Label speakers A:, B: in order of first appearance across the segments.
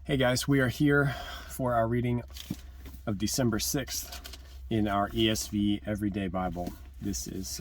A: Hey guys, we are here for our reading of December 6th in our ESV Everyday Bible. This is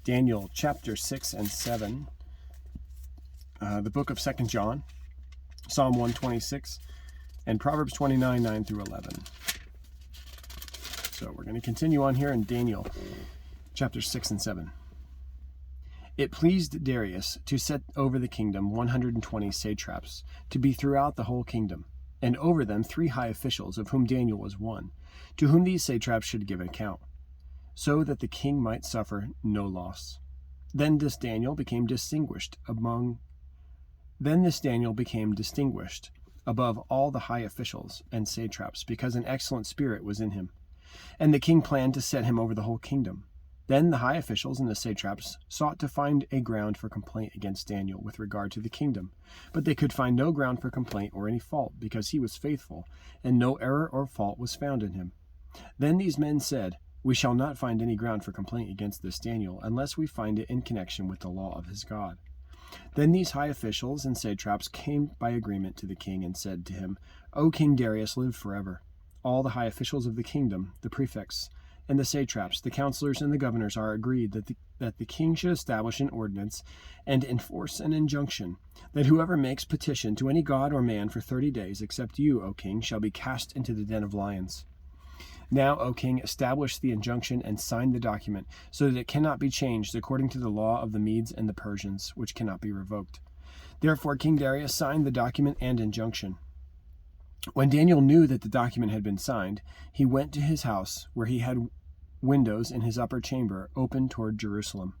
A: Daniel chapter 6 and 7, the book of 2 John, Psalm 126, and Proverbs 29, 9 through 11. So we're going to continue on here in Daniel chapter 6 and 7. It pleased Darius to set over the kingdom 120 satraps, to be throughout the whole kingdom, and over them 3 high officials, of whom Daniel was one, to whom these satraps should give an account, so that the king might suffer no loss. Then this Daniel became distinguished above all the high officials and satraps, because an excellent spirit was in him. And the king planned to set him over the whole kingdom. Then the high officials and the satraps sought to find a ground for complaint against Daniel with regard to the kingdom, but they could find no ground for complaint or any fault, because he was faithful, and no error or fault was found in him. Then these men said, "We shall not find any ground for complaint against this Daniel, unless we find it in connection with the law of his God." Then these high officials and satraps came by agreement to the king and said to him, "O King Darius, live forever. All the high officials of the kingdom, the prefects, and the satraps, the counselors, and the governors are agreed that the king should establish an ordinance and enforce an injunction, that whoever makes petition to any god or man for 30 days, except you, O king, shall be cast into the den of lions. Now, O king, establish the injunction and sign the document, so that it cannot be changed according to the law of the Medes and the Persians, which cannot be revoked." Therefore King Darius signed the document and injunction. When Daniel knew that the document had been signed, he went to his house, where he had windows in his upper chamber open toward Jerusalem.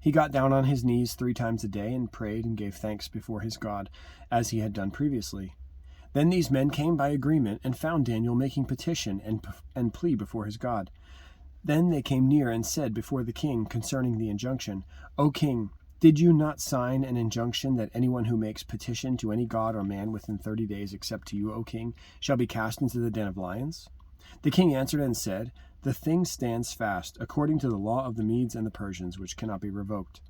A: He got down on his knees 3 times a day and prayed and gave thanks before his God, as he had done previously. Then these men came by agreement and found Daniel making petition and plea before his God. Then they came near and said before the king concerning the injunction, "O king, did you not sign an injunction that anyone who makes petition to any god or man within 30 days, except to you, O king, shall be cast into the den of lions?" The king answered and said, "The thing stands fast, according to the law of the Medes and the Persians, which cannot be revoked."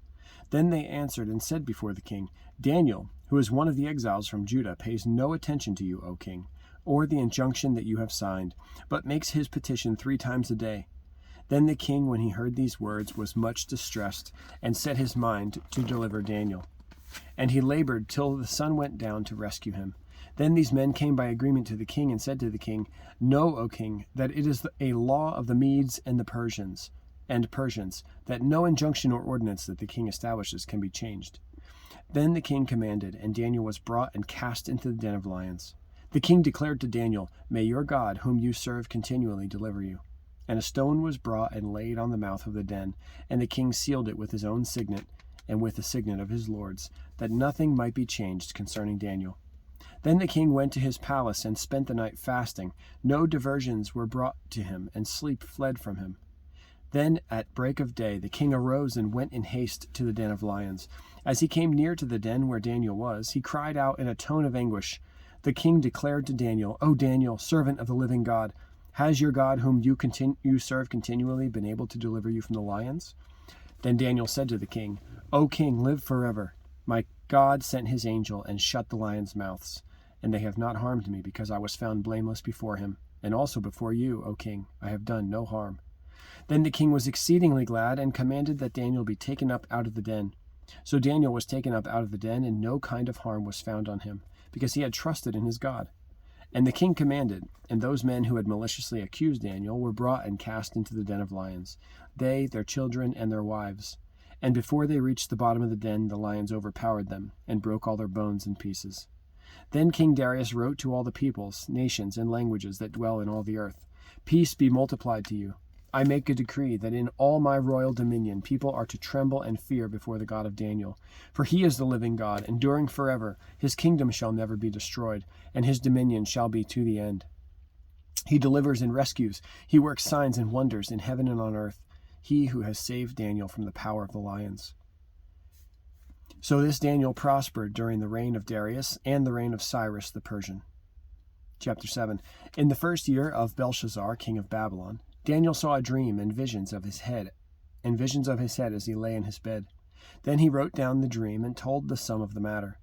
A: Then they answered and said before the king, "Daniel, who is one of the exiles from Judah, pays no attention to you, O king, or the injunction that you have signed, but makes his petition 3 times a day." Then the king, when he heard these words, was much distressed, and set his mind to deliver Daniel. And he labored till the sun went down to rescue him. Then these men came by agreement to the king and said to the king, "Know, O king, that it is a law of the Medes and the Persians, that no injunction or ordinance that the king establishes can be changed." Then the king commanded, and Daniel was brought and cast into the den of lions. The king declared to Daniel, "May your God, whom you serve continually, deliver you." And a stone was brought and laid on the mouth of the den, and the king sealed it with his own signet and with the signet of his lords, that nothing might be changed concerning Daniel. Then the king went to his palace and spent the night fasting. No diversions were brought to him, and sleep fled from him. Then at break of day the king arose and went in haste to the den of lions. As he came near to the den where Daniel was, he cried out in a tone of anguish. The king declared to Daniel, "O Daniel, servant of the living God, has your God, whom you serve continually, been able to deliver you from the lions?" Then Daniel said to the king, "O king, live forever. My God sent his angel and shut the lions' mouths, and they have not harmed me, because I was found blameless before him, and also before you, O king. I have done no harm." Then the king was exceedingly glad, and commanded that Daniel be taken up out of the den. So Daniel was taken up out of the den, and no kind of harm was found on him, because he had trusted in his God. And the king commanded, and those men who had maliciously accused Daniel were brought and cast into the den of lions, they, their children, and their wives. And before they reached the bottom of the den, the lions overpowered them, and broke all their bones in pieces. Then King Darius wrote to all the peoples, nations, and languages that dwell in all the earth, "Peace be multiplied to you. I make a decree that in all my royal dominion people are to tremble and fear before the God of Daniel. For he is the living God, enduring forever. His kingdom shall never be destroyed, and his dominion shall be to the end. He delivers and rescues. He works signs and wonders in heaven and on earth. He who has saved Daniel from the power of the lions." So this Daniel prospered during the reign of Darius and the reign of Cyrus the Persian. Chapter 7. In the first year of Belshazzar, king of Babylon, Daniel saw a dream and visions of his head as he lay in his bed. Then he wrote down the dream and told the sum of the matter.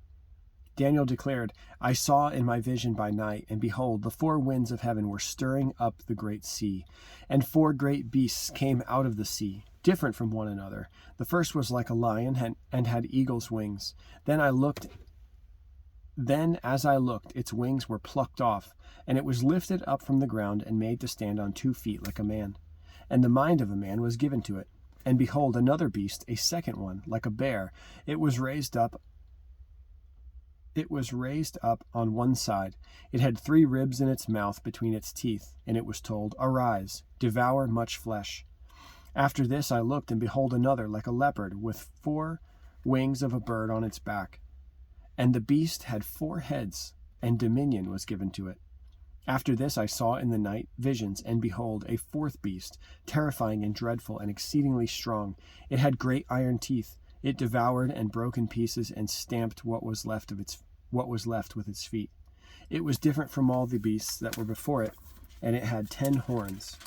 A: Daniel declared, I saw in my vision by night, and behold, the four winds of heaven were stirring up the great sea, and four great beasts came out of the sea, different from one another. The first was like a lion and had eagle's wings. Then as I looked, its wings were plucked off, and it was lifted up from the ground and made to stand on 2 feet like a man. And the mind of a man was given to it. And behold, another beast, a second one, like a bear. It was raised up on one side. It had 3 ribs in its mouth between its teeth, and it was told, Arise, devour much flesh. After this I looked, and behold, another, like a leopard, with 4 wings of a bird on its back. And the beast had 4 heads, and dominion was given to it. After this I saw in the night visions, and behold, a 4th beast, terrifying and dreadful and exceedingly strong. It had great iron teeth. It devoured and broke in pieces and stamped what was left with its feet. It was different from all the beasts that were before it, and it had 10 horns.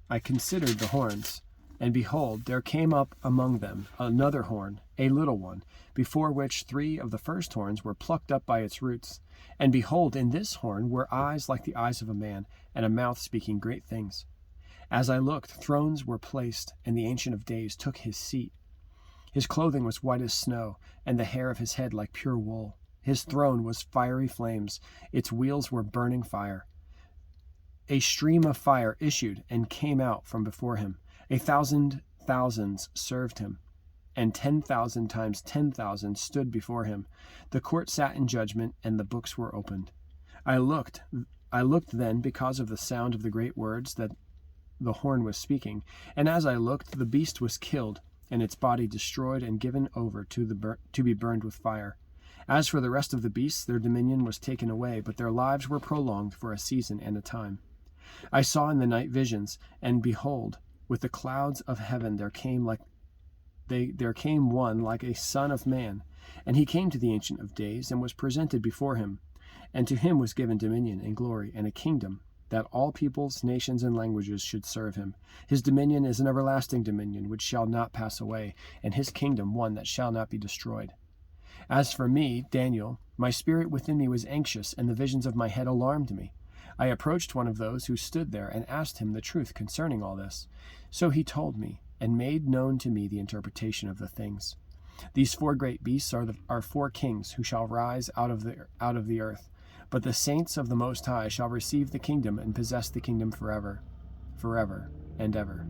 A: I considered the horns, and behold, there came up among them another horn, a little one, before which 3 of the first horns were plucked up by its roots. And behold, in this horn were eyes like the eyes of a man, and a mouth speaking great things. As I looked, thrones were placed, and the Ancient of Days took his seat. His clothing was white as snow, and the hair of his head like pure wool. His throne was fiery flames. Its wheels were burning fire. A stream of fire issued and came out from before him. 1,000 thousands served him, and 10,000 times 10,000 stood before him. The court sat in judgment, and the books were opened. I looked then because of the sound of the great words that the horn was speaking, and as I looked, the beast was killed, and its body destroyed and given over to be burned with fire. As for the rest of the beasts, their dominion was taken away, but their lives were prolonged for a season and a time. I saw in the night visions, and behold, with the clouds of heaven there came one like a son of man, and he came to the Ancient of Days, and was presented before him. And to him was given dominion and glory and a kingdom, that all peoples, nations, and languages should serve him. His dominion is an everlasting dominion, which shall not pass away, and his kingdom one that shall not be destroyed. As for me, Daniel, my spirit within me was anxious, and the visions of my head alarmed me. I approached one of those who stood there, and asked him the truth concerning all this. So he told me, and made known to me the interpretation of the things. These 4 great beasts are 4 kings who shall rise out of the earth. But the saints of the Most High shall receive the kingdom and possess the kingdom forever and ever.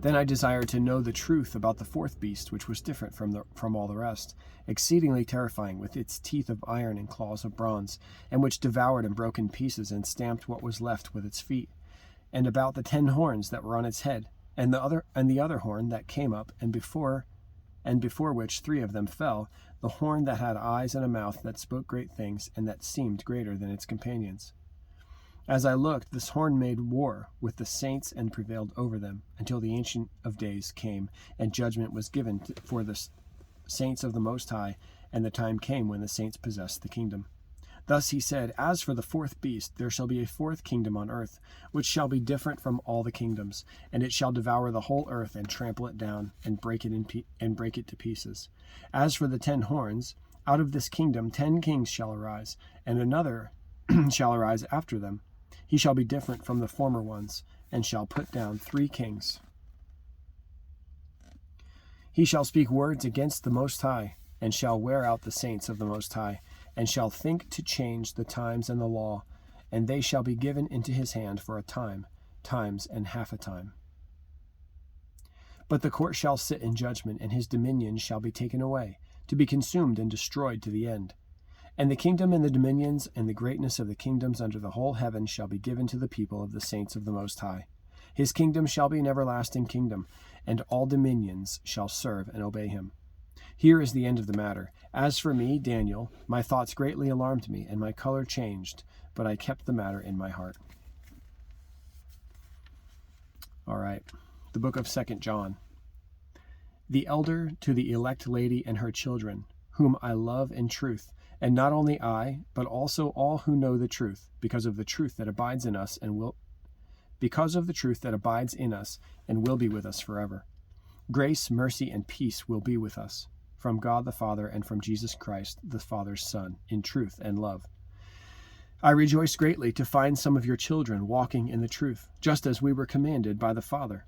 A: Then I desired to know the truth about the 4th beast, which was different from all the rest, exceedingly terrifying, with its teeth of iron and claws of bronze, and which devoured and broke in pieces and stamped what was left with its feet, and about the 10 horns that were on its head, and the other horn that came up, and before which 3 of them fell, the horn that had eyes and a mouth that spoke great things, and that seemed greater than its companions. As I looked, this horn made war with the saints and prevailed over them, until the Ancient of Days came, and judgment was given for the saints of the Most High, and the time came when the saints possessed the kingdom. Thus he said, As for the 4th beast, there shall be a 4th kingdom on earth, which shall be different from all the kingdoms, and it shall devour the whole earth, and trample it down, and break it to pieces. As for the 10 horns, out of this kingdom 10 kings shall arise, and another shall arise after them. He shall be different from the former ones, and shall put down 3 kings. He shall speak words against the Most High, and shall wear out the saints of the Most High, and shall think to change the times and the law, and they shall be given into his hand for a time, times and half a time. But the court shall sit in judgment, and his dominion shall be taken away, to be consumed and destroyed to the end. And the kingdom and the dominions and the greatness of the kingdoms under the whole heaven shall be given to the people of the saints of the Most High. His kingdom shall be an everlasting kingdom, and all dominions shall serve and obey him. Here is the end of the matter. As for me, Daniel, my thoughts greatly alarmed me, and my color changed, but I kept the matter in my heart. All right, the book of 2 John. The elder to the elect lady and her children, whom I love in truth, and not only I, but also all who know the truth, because of the truth that abides in us and will be with us forever. Grace, mercy, and peace will be with us from God the Father and from Jesus Christ, the Father's Son, in truth and love. I rejoice greatly to find some of your children walking in the truth, just as we were commanded by the Father.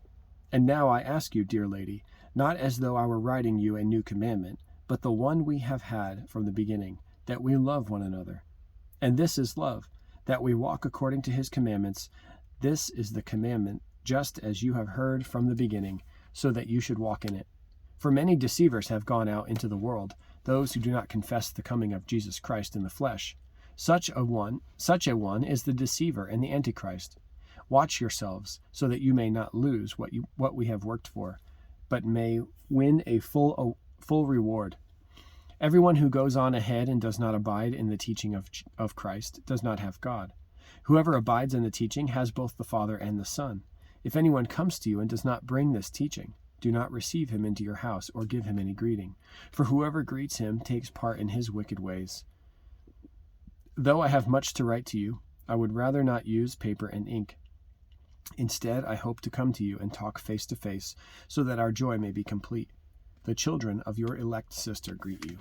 A: And now I ask you, dear lady, not as though I were writing you a new commandment, but the one we have had from the beginning, that we love one another. And this is love, that we walk according to his commandments. This is the commandment, just as you have heard from the beginning, so that you should walk in it. For many deceivers have gone out into the world, those who do not confess the coming of Jesus Christ in the flesh. Such a one is the deceiver and the Antichrist. Watch yourselves, so that you may not lose what we have worked for, but may win a full reward. Everyone who goes on ahead and does not abide in the teaching of Christ does not have God. Whoever abides in the teaching has both the Father and the Son. If anyone comes to you and does not bring this teaching, do not receive him into your house or give him any greeting, for whoever greets him takes part in his wicked ways. Though I have much to write to you, I would rather not use paper and ink. Instead, I hope to come to you and talk face to face, so that our joy may be complete. The children of your elect sister greet you.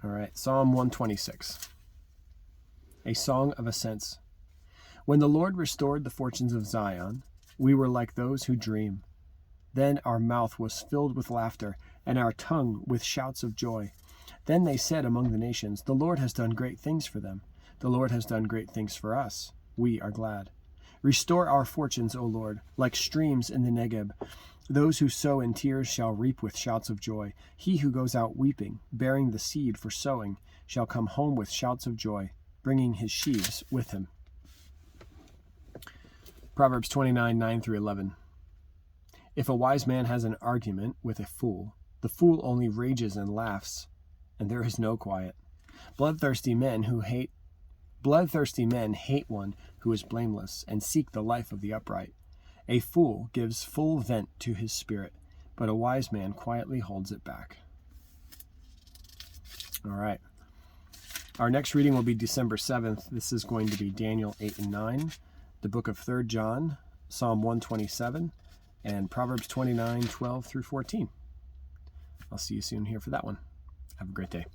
A: All right, Psalm 126. A song of ascents. When the Lord restored the fortunes of Zion, we were like those who dream. Then our mouth was filled with laughter, and our tongue with shouts of joy. Then they said among the nations, the Lord has done great things for them. The Lord has done great things for us. We are glad. Restore our fortunes, O Lord, like streams in the Negeb. Those who sow in tears shall reap with shouts of joy. He who goes out weeping, bearing the seed for sowing, shall come home with shouts of joy, bringing his sheaves with him. Proverbs 29, 9 through 11. If a wise man has an argument with a fool, the fool only rages and laughs, and there is no quiet. Bloodthirsty men hate one who is blameless, and seek the life of the upright. A fool gives full vent to his spirit, but a wise man quietly holds it back. All right. Our next reading will be December 7th. This is going to be Daniel 8 and 9, the book of 3 John, Psalm 127, and Proverbs 29, 12 through 14. I'll see you soon here for that one. Have a great day.